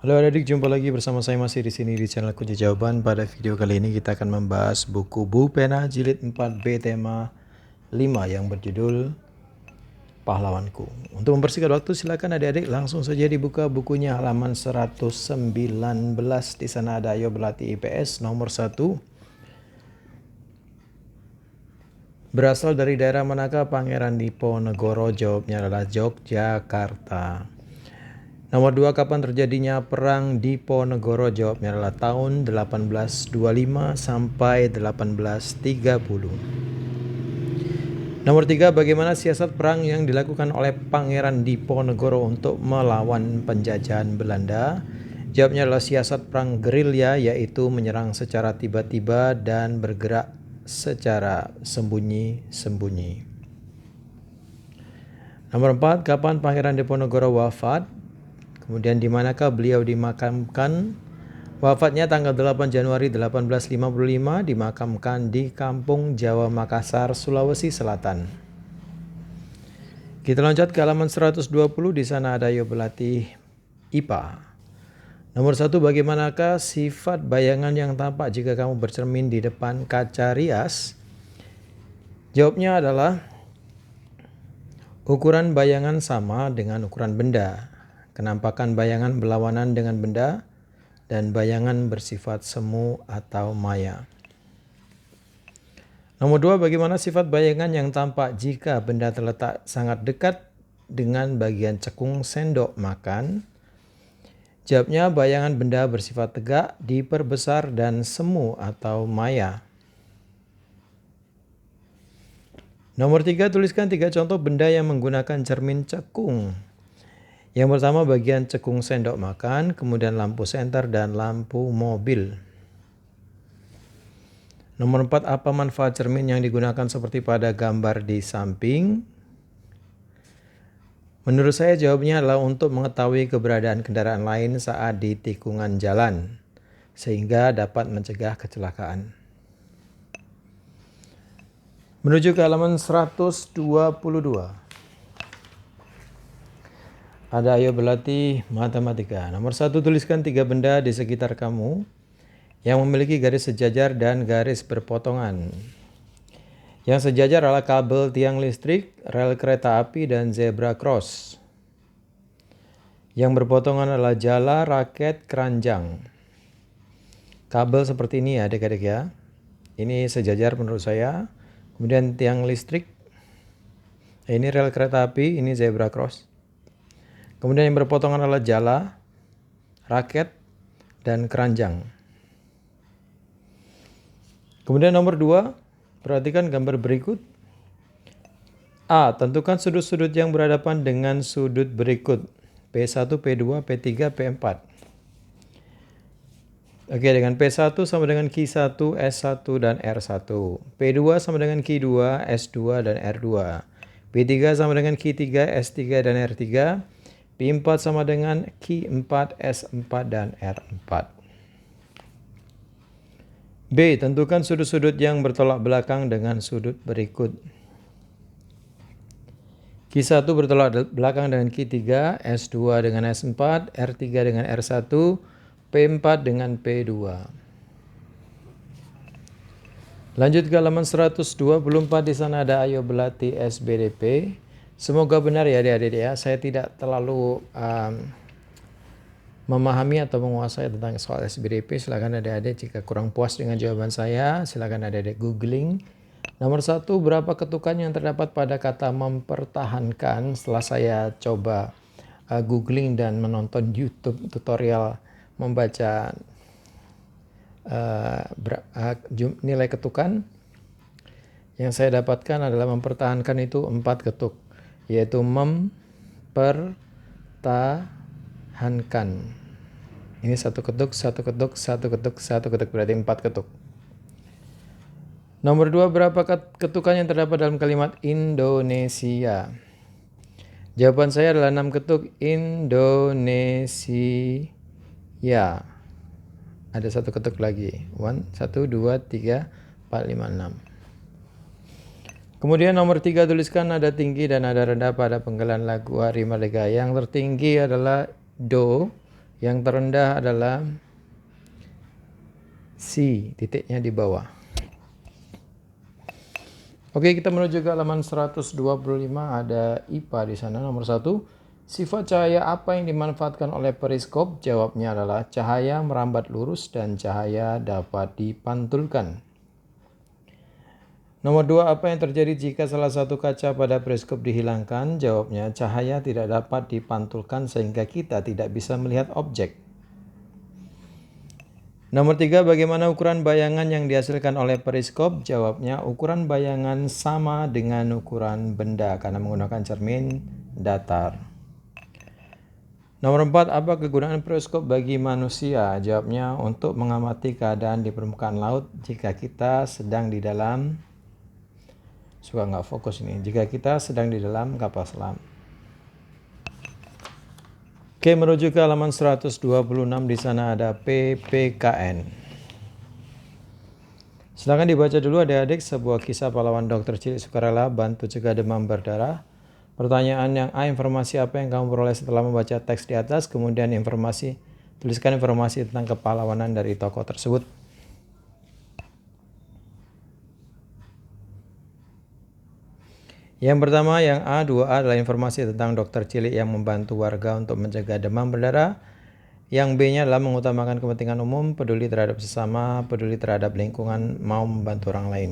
Halo adik, jumpa lagi bersama saya masih di sini di channel Kunci Jawaban. Pada video kali ini kita akan membahas buku Bu Pena Jilid 4B tema 5 yang berjudul Pahlawanku. Untuk mempersingkat waktu, silakan adik-adik langsung saja dibuka bukunya halaman 119. Di sana ada Ayo Berlatih IPS nomor 1. Berasal dari daerah manakah Pangeran Diponegoro? Jawabnya adalah Yogyakarta. Nomor 2, kapan terjadinya Perang Diponegoro? Jawabnya adalah tahun 1825 sampai 1830. Nomor 3, bagaimana siasat perang yang dilakukan oleh Pangeran Diponegoro untuk melawan penjajahan Belanda? Jawabnya adalah siasat perang gerilya, yaitu menyerang secara tiba-tiba dan bergerak secara sembunyi-sembunyi. Nomor 4, kapan Pangeran Diponegoro wafat? Kemudian di manakah beliau dimakamkan? Wafatnya tanggal 8 Januari 1855, dimakamkan di Kampung Jawa Makassar, Sulawesi Selatan. Kita loncat ke halaman 120, di sana ada Ayo Berlatih IPA. Nomor 1, bagaimanakah sifat bayangan yang tampak jika kamu bercermin di depan kaca rias? Jawabnya adalah ukuran bayangan sama dengan ukuran benda. Kenampakan bayangan berlawanan dengan benda, dan bayangan bersifat semu atau maya. Nomor 2, bagaimana sifat bayangan yang tampak jika benda terletak sangat dekat dengan bagian cekung sendok makan? Jawabnya, bayangan benda bersifat tegak, diperbesar, dan semu atau maya. Nomor 3, tuliskan 3 contoh benda yang menggunakan cermin cekung. Yang pertama, bagian cekung sendok makan, kemudian lampu senter dan lampu mobil. Nomor 4, apa manfaat cermin yang digunakan seperti pada gambar di samping? Menurut saya jawabnya adalah untuk mengetahui keberadaan kendaraan lain saat di tikungan jalan, sehingga dapat mencegah kecelakaan. Menuju ke halaman 122. Ada Ayo Berlatih Matematika. Nomor 1, tuliskan 3 benda di sekitar kamu yang memiliki garis sejajar dan garis berpotongan. Yang sejajar adalah kabel tiang listrik, rel kereta api, dan zebra cross. Yang berpotongan adalah jala, raket, keranjang. Kabel seperti ini ya adik-adik ya. Ini sejajar menurut saya. Kemudian tiang listrik. Ini rel kereta api, ini zebra cross. Kemudian yang berpotongan adalah jala, raket, dan keranjang. Kemudian nomor 2, perhatikan gambar berikut. A. Tentukan sudut-sudut yang berhadapan dengan sudut berikut. P1, P2, P3, P4. Oke, dengan P1 sama dengan Q1, S1, dan R1. P2 sama dengan Q2, S2, dan R2. P3 sama dengan Q3, S3, dan R3. P4 sama dengan Q4, S4, dan R4. B. Tentukan sudut-sudut yang bertolak belakang dengan sudut berikut. Q1 bertolak belakang dengan Q3, S2 dengan S4, R3 dengan R1, P4 dengan P2. Lanjut ke halaman 124, di sana ada Ayo Berlatih SBDP. Semoga benar ya adik-adik ya. Saya tidak terlalu memahami atau menguasai tentang soal SBDP. Silakan adik-adik jika kurang puas dengan jawaban saya, silakan adik-adik googling. Nomor 1, berapa ketukan yang terdapat pada kata mempertahankan? Setelah saya coba googling dan menonton YouTube tutorial membaca nilai ketukan, yang saya dapatkan adalah mempertahankan itu 4 ketuk, yaitu mempertahankan. Ini 1 ketuk, 1 ketuk, 1 ketuk, 1 ketuk, berarti 4 ketuk. Nomor 2, berapa ketukan yang terdapat dalam kalimat Indonesia? Jawaban saya adalah 6 ketuk, Indonesia. Ada 1 ketuk lagi. 1, 2, 3, 4, 5, 6. Kemudian nomor 3, tuliskan nada tinggi dan nada rendah pada penggalan lagu Hari Merdeka. Yang tertinggi adalah Do, Yang terendah adalah C, titiknya di bawah. Oke, kita menuju ke halaman 125, ada IPA di sana. Nomor 1, sifat cahaya apa yang dimanfaatkan oleh periskop? Jawabnya adalah cahaya merambat lurus dan cahaya dapat dipantulkan. Nomor 2, apa yang terjadi jika salah satu kaca pada periskop dihilangkan? Jawabnya, cahaya tidak dapat dipantulkan sehingga kita tidak bisa melihat objek. Nomor 3, bagaimana ukuran bayangan yang dihasilkan oleh periskop? Jawabnya, ukuran bayangan sama dengan ukuran benda karena menggunakan cermin datar. Nomor 4, apa kegunaan periskop bagi manusia? Jawabnya, untuk mengamati keadaan di permukaan laut jika kita sedang di dalam jika kita sedang di dalam kapal selam. Oke, menuju ke halaman 126, di sana ada PPKN. Silakan dibaca dulu adik-adik sebuah kisah pahlawan dokter cilik sukarela bantu cegah demam berdarah. Pertanyaan yang A, informasi apa yang kamu peroleh setelah membaca teks di atas? Kemudian tuliskan informasi tentang kepahlawanan dari tokoh tersebut. Yang pertama, yang A, 2A adalah informasi tentang dokter cilik yang membantu warga untuk mencegah demam berdarah. Yang B-nya adalah mengutamakan kepentingan umum, peduli terhadap sesama, peduli terhadap lingkungan, mau membantu orang lain.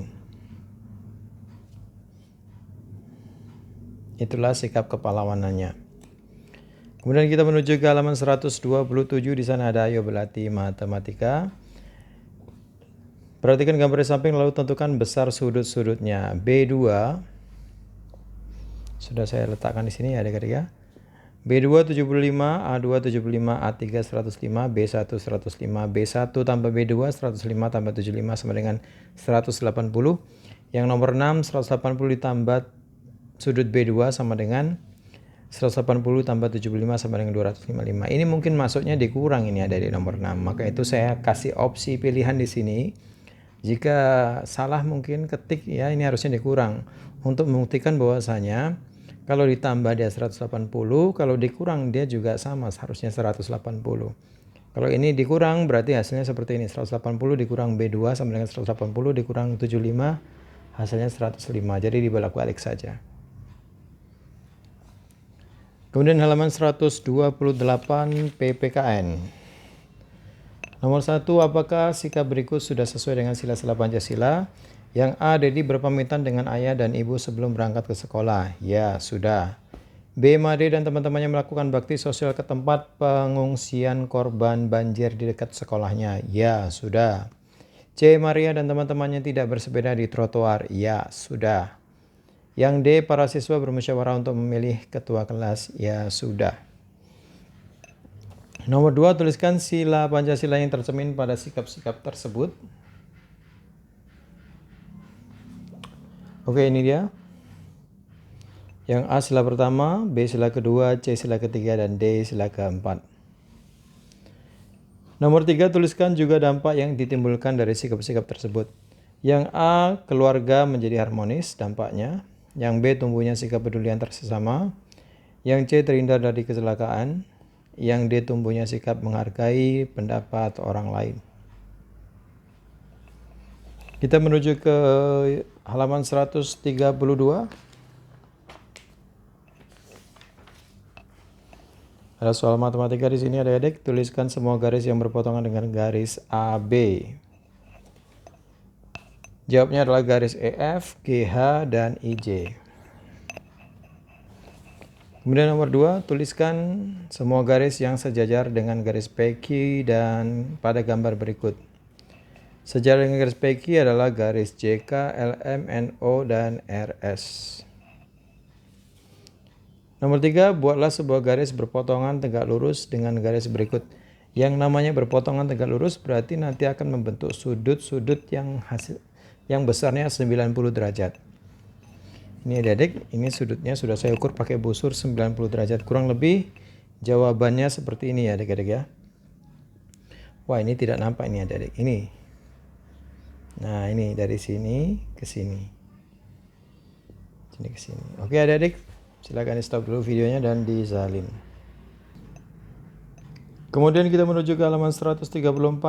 Itulah sikap kepahlawanannya. Kemudian kita menuju ke halaman 127, di sana ada ayo berlatih matematika. Perhatikan gambar di samping lalu tentukan besar sudut-sudutnya. B2 sudah saya letakkan di sini ya adik-adik ya. B2 75, A2 75, A3 105, B1 105, B1 tambah B2 105 tambah 75 sama dengan 180. Yang nomor 6 180 ditambah sudut B2 sama dengan 180 tambah 75 sama dengan 255. Ini mungkin masuknya dikurang ini ya dari nomor 6. Maka itu saya kasih opsi pilihan di sini. Jika salah mungkin ketik ya ini harusnya dikurang untuk membuktikan bahwasanya kalau ditambah dia 180, kalau dikurang dia juga sama, harusnya 180. Kalau ini dikurang berarti hasilnya seperti ini, 180 dikurang B2 sama dengan 180 dikurang 75, hasilnya 105. Jadi dibolak-balik saja. Kemudian halaman 128 PPKN. Nomor 1, apakah sikap berikut sudah sesuai dengan sila-sila Pancasila? Yang A, Dedi berpamitan dengan ayah dan ibu sebelum berangkat ke sekolah. Ya, sudah. B, Made dan teman-temannya melakukan bakti sosial ke tempat pengungsian korban banjir di dekat sekolahnya. Ya, sudah. C, Maria dan teman-temannya tidak bersepeda di trotoar. Ya, sudah. Yang D, para siswa bermusyawarah untuk memilih ketua kelas. Ya, sudah. Nomor 2, tuliskan sila Pancasila yang tercermin pada sikap-sikap tersebut. Oke, ini dia. Yang A sila pertama, B sila kedua, C sila ketiga, dan D sila keempat. Nomor 3, tuliskan juga dampak yang ditimbulkan dari sikap-sikap tersebut. Yang A, keluarga menjadi harmonis dampaknya. Yang B, tumbuhnya sikap peduli antar sesama. Yang C, terhindar dari kecelakaan. Yang D, tumbuhnya sikap menghargai pendapat orang lain. Kita menuju ke halaman 132. Ada soal matematika di sini adik-adik. Tuliskan semua garis yang berpotongan dengan garis AB. Jawabnya adalah garis EF, GH, dan IJ. Kemudian nomor 2, tuliskan semua garis yang sejajar dengan garis PQ dan pada gambar berikut. Sejajar dengan garis PQ adalah garis JK, LM, NO, dan RS. Nomor 3, buatlah sebuah garis berpotongan tegak lurus dengan garis berikut. Yang namanya berpotongan tegak lurus berarti nanti akan membentuk sudut-sudut yang besarnya 90 derajat. Ini adik-adik, ini sudutnya sudah saya ukur pakai busur 90 derajat. Kurang lebih jawabannya seperti ini ya adik-adik ya. Wah, ini tidak nampak ini adik-adik. Ini. Nah, ini dari sini ke sini. Sini ke sini. Oke adik-adik, silakan di stop dulu videonya dan disalin. Kemudian kita menuju ke halaman 134,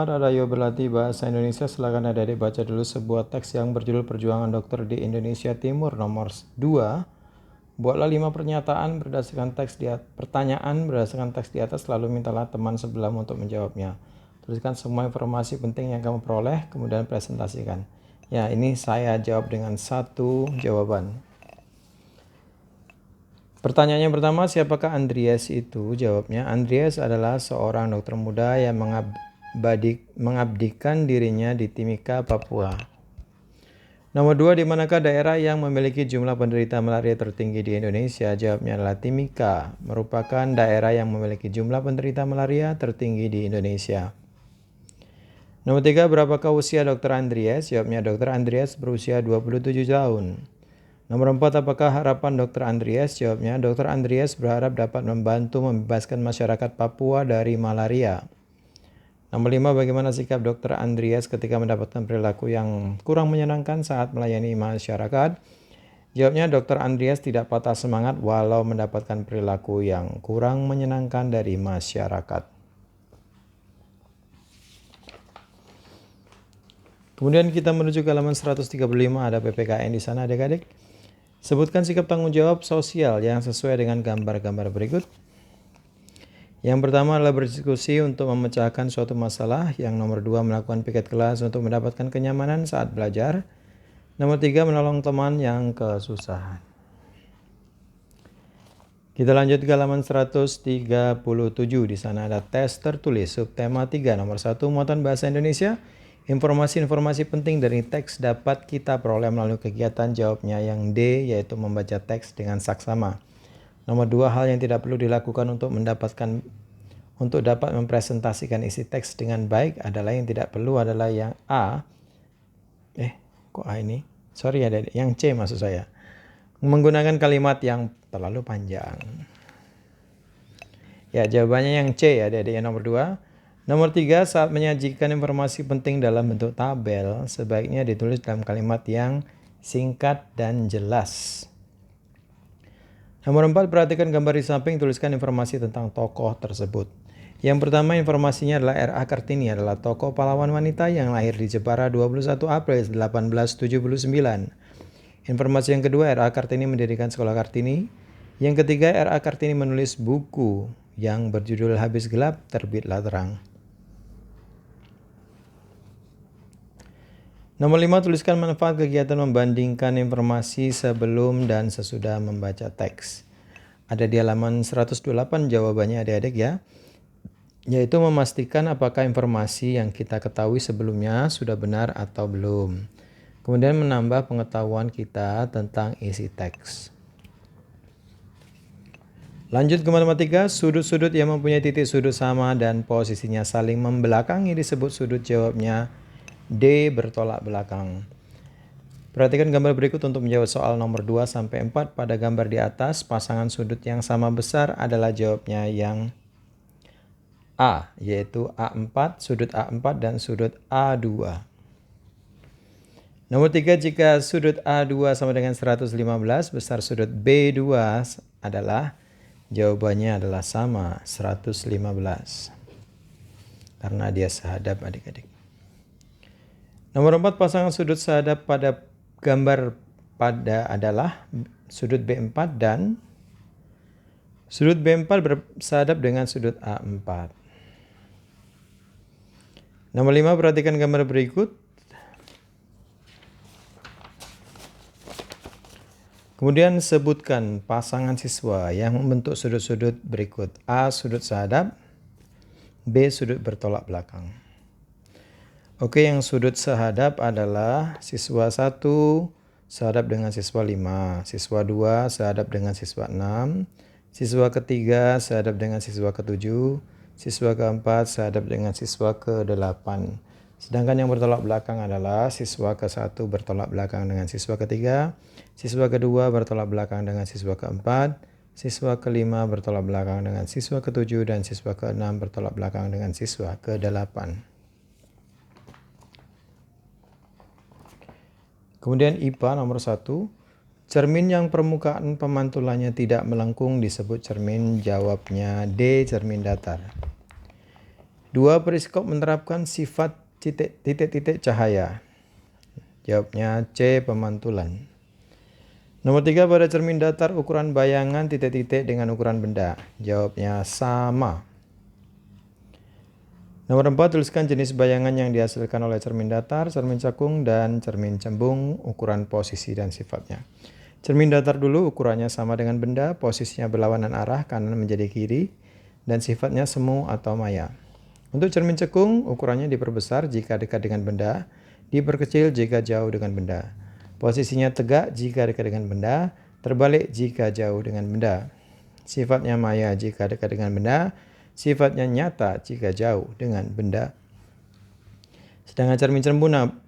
ada Ayo Berlatih Bahasa Indonesia. Silakan adik-adik baca dulu sebuah teks yang berjudul Perjuangan Dokter di Indonesia Timur nomor 2. Buatlah 5 pertanyaan berdasarkan teks di atas, lalu mintalah teman sebelahmu untuk menjawabnya. Tuliskan semua informasi penting yang kamu peroleh, kemudian presentasikan. Ya, ini saya jawab dengan satu jawaban. Pertanyaan yang pertama, siapakah Andreas itu? Jawabnya, Andreas adalah seorang dokter muda yang mengabdikan dirinya di Timika, Papua. Nomor 2, di manakah daerah yang memiliki jumlah penderita malaria tertinggi di Indonesia? Jawabnya adalah Timika, merupakan daerah yang memiliki jumlah penderita malaria tertinggi di Indonesia. Nomor 3, berapakah usia Dr. Andreas? Jawabnya, Dr. Andreas berusia 27 tahun. Nomor 4, apakah harapan Dr. Andreas? Jawabnya, Dr. Andreas berharap dapat membantu membebaskan masyarakat Papua dari malaria. Nomor 5, bagaimana sikap Dr. Andreas ketika mendapatkan perilaku yang kurang menyenangkan saat melayani masyarakat? Jawabnya, Dr. Andreas tidak patah semangat walau mendapatkan perilaku yang kurang menyenangkan dari masyarakat. Kemudian kita menuju ke halaman 135, ada PPKN di sana adik-adik. Sebutkan sikap tanggung jawab sosial yang sesuai dengan gambar-gambar berikut. Yang pertama adalah berdiskusi untuk memecahkan suatu masalah. Yang nomor 2, melakukan piket kelas untuk mendapatkan kenyamanan saat belajar. Nomor 3, menolong teman yang kesusahan. Kita lanjut ke halaman 137. Di sana ada tes tertulis subtema 3 nomor 1, muatan bahasa Indonesia. Informasi-informasi penting dari teks dapat kita peroleh melalui kegiatan. Jawabnya yang D, yaitu membaca teks dengan saksama. Nomor 2, hal yang tidak perlu dilakukan untuk dapat mempresentasikan isi teks dengan baik adalah yang tidak perlu adalah yang A. Kok A ini? Sorry ya, yang C maksud saya. Menggunakan kalimat yang terlalu panjang. Ya, jawabannya yang C ya, adik-adik. Yang nomor 2. Nomor 3, saat menyajikan informasi penting dalam bentuk tabel, sebaiknya ditulis dalam kalimat yang singkat dan jelas. Nomor 4, perhatikan gambar di samping, tuliskan informasi tentang tokoh tersebut. Yang pertama, informasinya adalah R.A. Kartini adalah tokoh pahlawan wanita yang lahir di Jepara 21 April 1879. Informasi yang kedua, R.A. Kartini mendirikan sekolah Kartini. Yang ketiga, R.A. Kartini menulis buku yang berjudul Habis Gelap, Terbitlah Terang. Nomor 5, tuliskan manfaat kegiatan membandingkan informasi sebelum dan sesudah membaca teks. Ada di halaman 128 jawabannya adik-adik ya. Yaitu memastikan apakah informasi yang kita ketahui sebelumnya sudah benar atau belum. Kemudian menambah pengetahuan kita tentang isi teks. Lanjut ke matematika, sudut-sudut yang mempunyai titik sudut sama dan posisinya saling membelakangi disebut sudut. Jawabnya D, bertolak belakang. Perhatikan gambar berikut untuk menjawab soal nomor 2-4. Pada gambar di atas, pasangan sudut yang sama besar adalah jawabnya yang A, yaitu A4, sudut A4 dan sudut A2. Nomor 3, jika sudut A2 sama dengan 115, besar sudut B2 adalah, jawabannya adalah sama, 115. Karena dia sehadap adik-adik. Nomor 4, pasangan sudut sehadap pada gambar adalah sudut B4 dan sudut B4 bersehadap dengan sudut A4. Nomor 5, perhatikan gambar berikut. Kemudian sebutkan pasangan siswa yang membentuk sudut-sudut berikut. A, sudut sehadap. B, sudut bertolak belakang. Oke, yang sudut sehadap adalah siswa 1 sehadap dengan siswa 5, siswa 2 sehadap dengan siswa 6, siswa ketiga sehadap dengan siswa ke-7, siswa keempat sehadap dengan siswa ke-8. Sedangkan yang bertolak belakang adalah siswa ke-1 bertolak belakang dengan siswa ketiga, siswa kedua bertolak belakang dengan siswa keempat, siswa ke-5 bertolak belakang dengan siswa ke-7, dan siswa ke-6 bertolak belakang dengan siswa ke-8. Kemudian IPA nomor 1, cermin yang permukaan pemantulannya tidak melengkung disebut cermin. Jawabnya D, cermin datar. Dua periskop menerapkan sifat titik-titik cahaya. Jawabnya C. Pemantulan. Nomor 3, pada cermin datar ukuran bayangan titik-titik dengan ukuran benda. Jawabnya sama. Nomor 4, tuliskan jenis bayangan yang dihasilkan oleh cermin datar, cermin cekung, dan cermin cembung, ukuran posisi dan sifatnya. Cermin datar dulu, ukurannya sama dengan benda, posisinya berlawanan arah, kanan menjadi kiri, dan sifatnya semu atau maya. Untuk cermin cekung, ukurannya diperbesar jika dekat dengan benda, diperkecil jika jauh dengan benda. Posisinya tegak jika dekat dengan benda, terbalik jika jauh dengan benda. Sifatnya maya jika dekat dengan benda, sifatnya nyata jika jauh dengan benda. Sedangkan cermin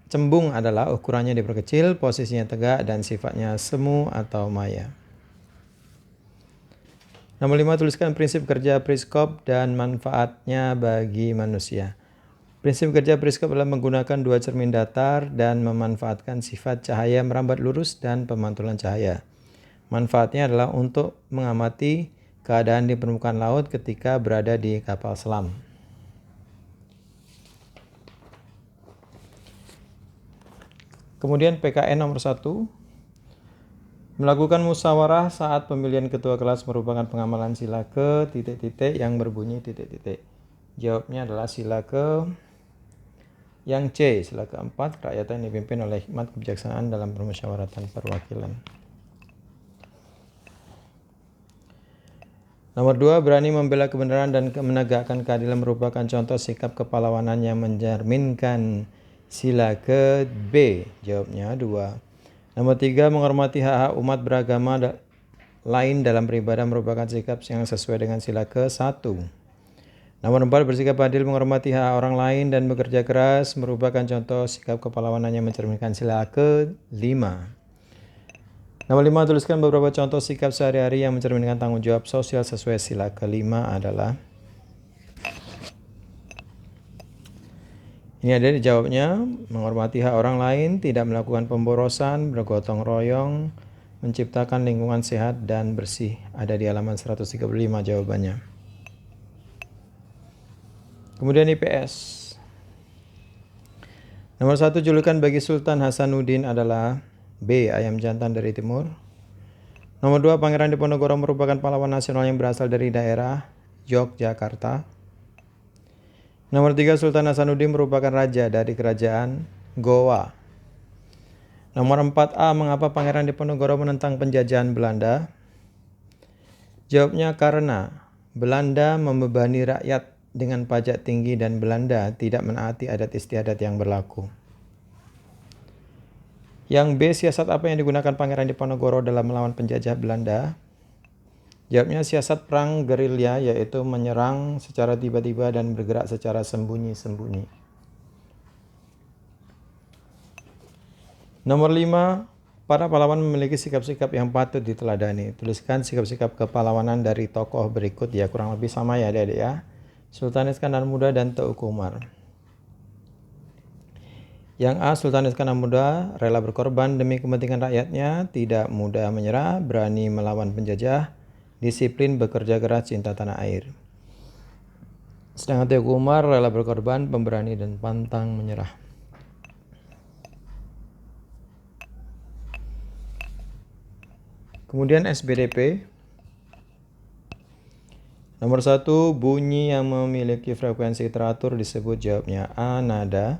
cembung adalah ukurannya diperkecil, posisinya tegak, dan sifatnya semu atau maya. Nomor 5, tuliskan prinsip kerja periskop dan manfaatnya bagi manusia. Prinsip kerja periskop adalah menggunakan dua cermin datar dan memanfaatkan sifat cahaya merambat lurus dan pemantulan cahaya. Manfaatnya adalah untuk mengamati keadaan di permukaan laut ketika berada di kapal selam. Kemudian PKN nomor 1, melakukan musyawarah saat pemilihan ketua kelas merupakan pengamalan sila ke titik-titik yang berbunyi titik-titik. Jawabnya adalah sila ke yang C, sila keempat, kerakyatan yang dipimpin oleh hikmat kebijaksanaan dalam permusyawaratan perwakilan. Nomor 2, berani membela kebenaran dan menegakkan keadilan merupakan contoh sikap kepahlawanan yang mencerminkan sila ke B. Jawabnya 2. Nomor 3, menghormati hak-hak umat beragama lain dalam beribadah merupakan sikap yang sesuai dengan sila ke 1. Nomor 4, bersikap adil, menghormati hak orang lain dan bekerja keras merupakan contoh sikap kepahlawanan yang mencerminkan sila ke 5. Nomor 5, tuliskan beberapa contoh sikap sehari-hari yang mencerminkan tanggung jawab sosial sesuai sila ke-5 adalah. Ini ada dijawabnya, menghormati hak orang lain, tidak melakukan pemborosan, bergotong royong, menciptakan lingkungan sehat dan bersih. Ada di halaman 135 jawabannya. Kemudian IPS. Nomor 1, julukan bagi Sultan Hasanuddin adalah B. Ayam jantan dari timur. Nomor 2, Pangeran Diponegoro merupakan pahlawan nasional yang berasal dari daerah Yogyakarta. Nomor 3, Sultan Hasanuddin merupakan raja dari kerajaan Gowa. Nomor 4A, mengapa Pangeran Diponegoro menentang penjajahan Belanda? Jawabnya karena Belanda membebani rakyat dengan pajak tinggi dan Belanda tidak menaati adat istiadat yang berlaku. Yang B, siasat apa yang digunakan Pangeran Diponegoro dalam melawan penjajah Belanda? Jawabnya siasat perang gerilya, yaitu menyerang secara tiba-tiba dan bergerak secara sembunyi-sembunyi. Nomor 5, para pahlawan memiliki sikap-sikap yang patut diteladani. Tuliskan sikap-sikap kepahlawanan dari tokoh berikut, ya kurang lebih sama ya adik-adik ya. Sultan Iskandar Muda dan Teuku Umar. Yang A, Sultan Iskandar Muda rela berkorban demi kepentingan rakyatnya, tidak mudah menyerah, berani melawan penjajah, disiplin, bekerja keras, cinta tanah air. Sedangkan Teuku Umar rela berkorban, pemberani dan pantang menyerah. Kemudian SBDP. Nomor 1, bunyi yang memiliki frekuensi teratur disebut. Jawabnya A, nada.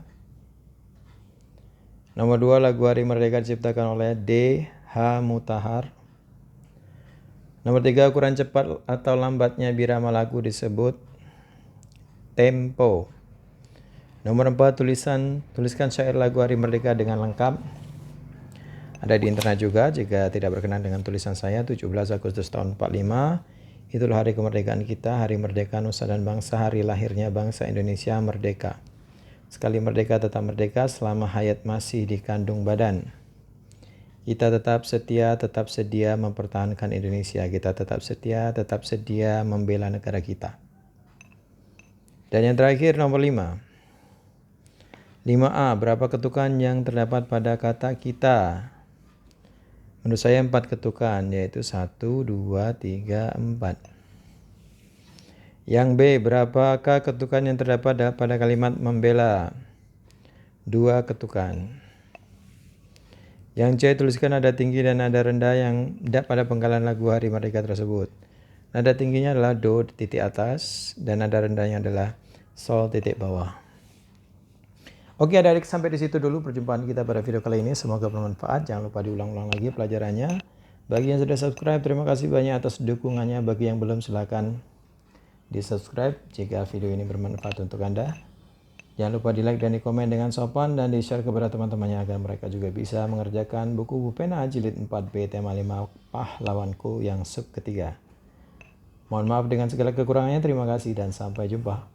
Nomor 2, lagu Hari Merdeka diciptakan oleh D. H. Mutahar. Nomor 3, ukuran cepat atau lambatnya birama lagu disebut tempo. Nomor 4, tuliskan syair lagu Hari Merdeka dengan lengkap. Ada di internet juga, jika tidak berkenan dengan tulisan saya. 17 Agustus tahun 45, itulah hari kemerdekaan kita, hari merdeka nusa dan bangsa, hari lahirnya bangsa Indonesia merdeka. Sekali merdeka tetap merdeka selama hayat masih dikandung badan. Kita tetap setia, tetap sedia mempertahankan Indonesia. Kita tetap setia, tetap sedia membela negara kita. Dan yang terakhir nomor 5. 5A, berapa ketukan yang terdapat pada kata kita? Menurut saya 4 ketukan, yaitu 1, 2, 3, 4. Yang B, berapakah ketukan yang terdapat pada kalimat membela? 2 ketukan. Yang C, tuliskan nada tinggi dan nada rendah yang pada penggalan lagu Hari Merdeka tersebut. Nada tingginya adalah do titik atas dan nada rendahnya adalah sol titik bawah. Oke adik-adik, sampai di situ dulu perjumpaan kita pada video kali ini. Semoga bermanfaat. Jangan lupa diulang-ulang lagi pelajarannya. Bagi yang sudah subscribe, terima kasih banyak atas dukungannya. Bagi yang belum, silakan di subscribe jika video ini bermanfaat untuk Anda. Jangan lupa di like dan di komen dengan sopan dan di share kepada teman-temannya agar mereka juga bisa mengerjakan buku pena jilid 4B tema 5 pahlawanku yang sub ketiga. Mohon maaf dengan segala kekurangannya. Terima kasih dan sampai jumpa.